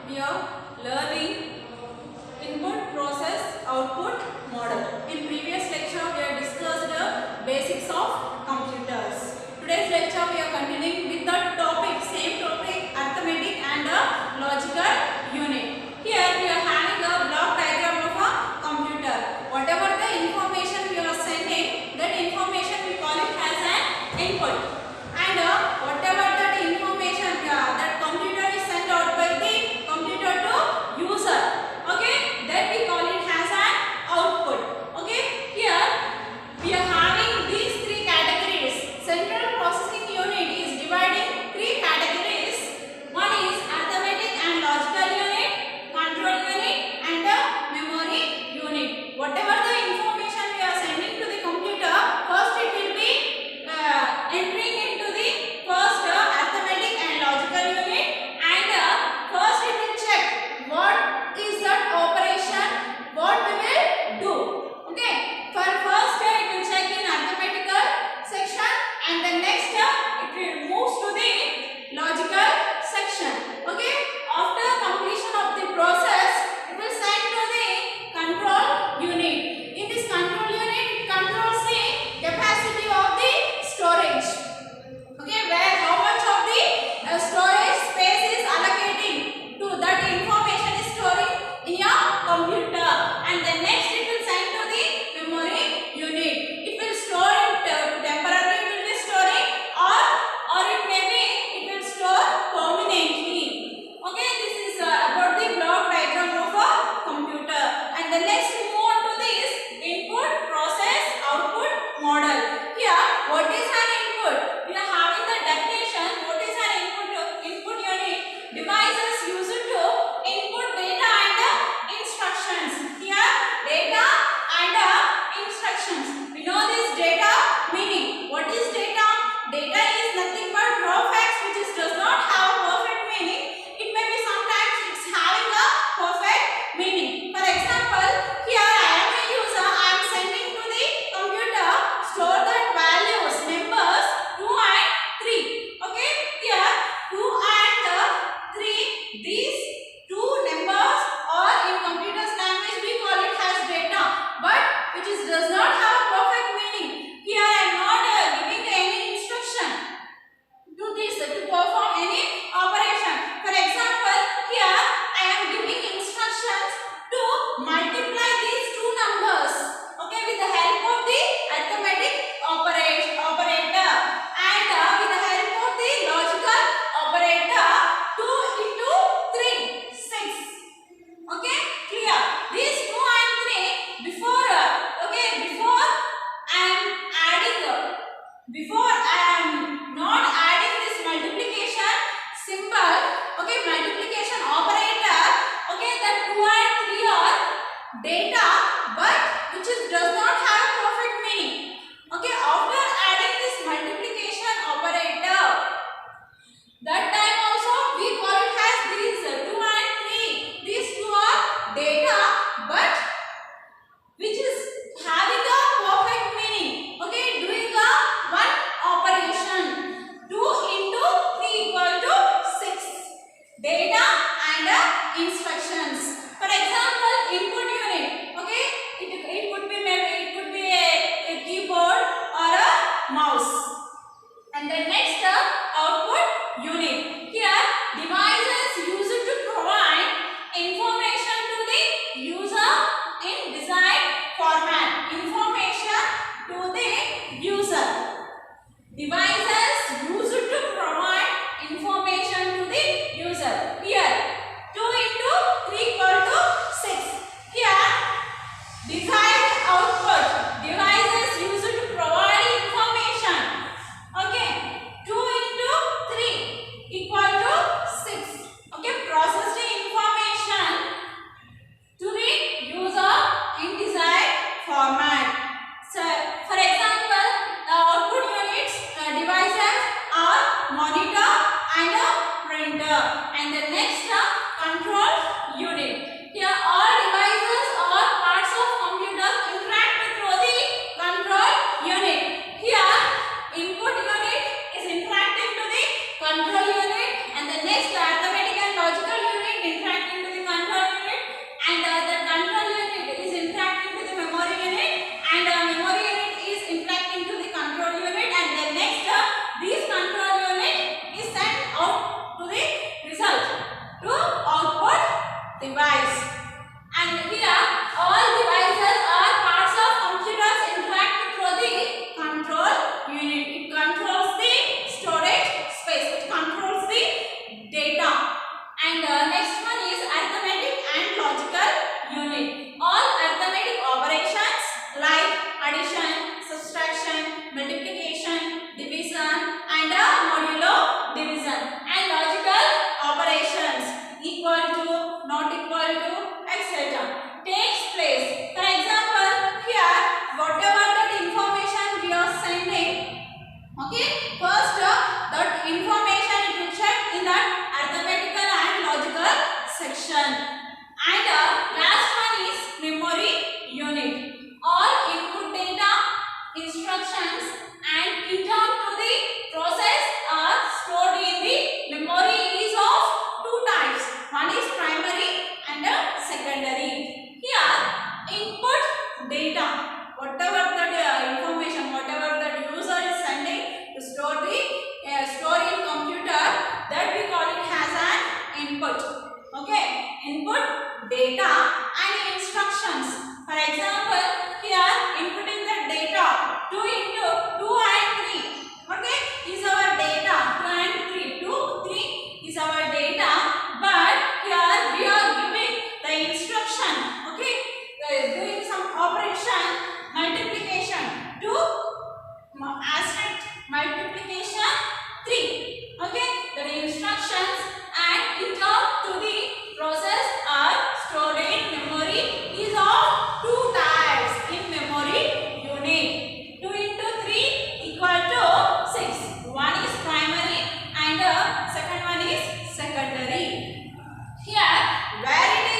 we are learning input, process, output, model. In previous lecture, we have discussed the basics of computers. Today's lecture, we are continuing with the topic, same topic, arithmetic and logical unit. Here, we are having a block diagram of a computer. Whatever the information we are sending, that information we call it as an input. And whatever that information that computer is sent out by the computer to user, okay, that we call it as an output. Okay, here we are having these three categories. Central processing unit is dividing three categories. One is arithmetic and logical unit, control unit and memory unit. Whatever the information we are sending to the computer, first it will be entering into the first arithmetic and logical unit, and first it will check what is that operation, what we will do. Okay, for first it will check in arithmetical section, and the next it will move to the logical section. Okay, after completion of the process, it will send to the control unit. In this control unit, it controls the capacity of the storage. Okay, where how much of the storage space is allocating to that information is storing in your computer, and then next it will send to the memory unit. It will store it temporarily, it will be storing, or it may be it will store permanently. Okay, this is about the block diagram of a computer. And the next move on to this input, process, output, model. Here, what is an input? We are having the definition. What is an input? Input unit, devices used to input data and instructions. Here, data and instructions. We know this data meaning. What is data? Data is nothing but raw facts which does not have perfect meaning. It may be sometimes it's having a perfect meaning. For example, here I am a user. I am sending to the computer, store that values, numbers 2 and 3. Okay, here 2 and 3. These two numbers, or in computer's language we call it as data, but which does not have a perfect meaning. Here I am not giving any instruction to this to perform any operation. For example, here I am giving instructions to multiply these two numbers, okay, with the help of the arithmetic operator, and with the help of the logical operator. 2 into 3, 6. Okay, clear? These 2 and 3, before I am not adding this multiplication symbol, okay, multiplication operator, okay, the 2 and 3 are data, but which does not have perfect meaning. Okay, after adding this multiplication operator, that time also we call it as these 2 and 3. These two are data, but which is having a perfect meaning. Okay, doing a one operation. 2 into 3 equal to 6. Data and instructions. For example, input unit. Okay, it could be maybe a keyboard or a mouse. And the next output unit. Here, devices used to provide information to the user in desired format. Information to the user. Devices used to provide information to the user. Here, 2 into 3 equal to 6. Here, desired output. Devices used to provide information. Okay, 2 instructions and return to the process are stored in the memory is of two types. One is primary and secondary. Here, input data, whatever the information, whatever the user is sending to store in computer, that we call it as an input. Okay, input data and instructions. For example, here inputting the data 2 into 2 and 3. Okay, is our data 2 and 3. 2, 3 is our data, but here we are giving the instruction. Okay, doing some operation multiplication 2 asterisk multiplication 3. Okay, the instructions and return to the process are stored in memory is of two types in memory unit. 2 into 3 equal to 6. One is primary and second one is secondary. Here, where it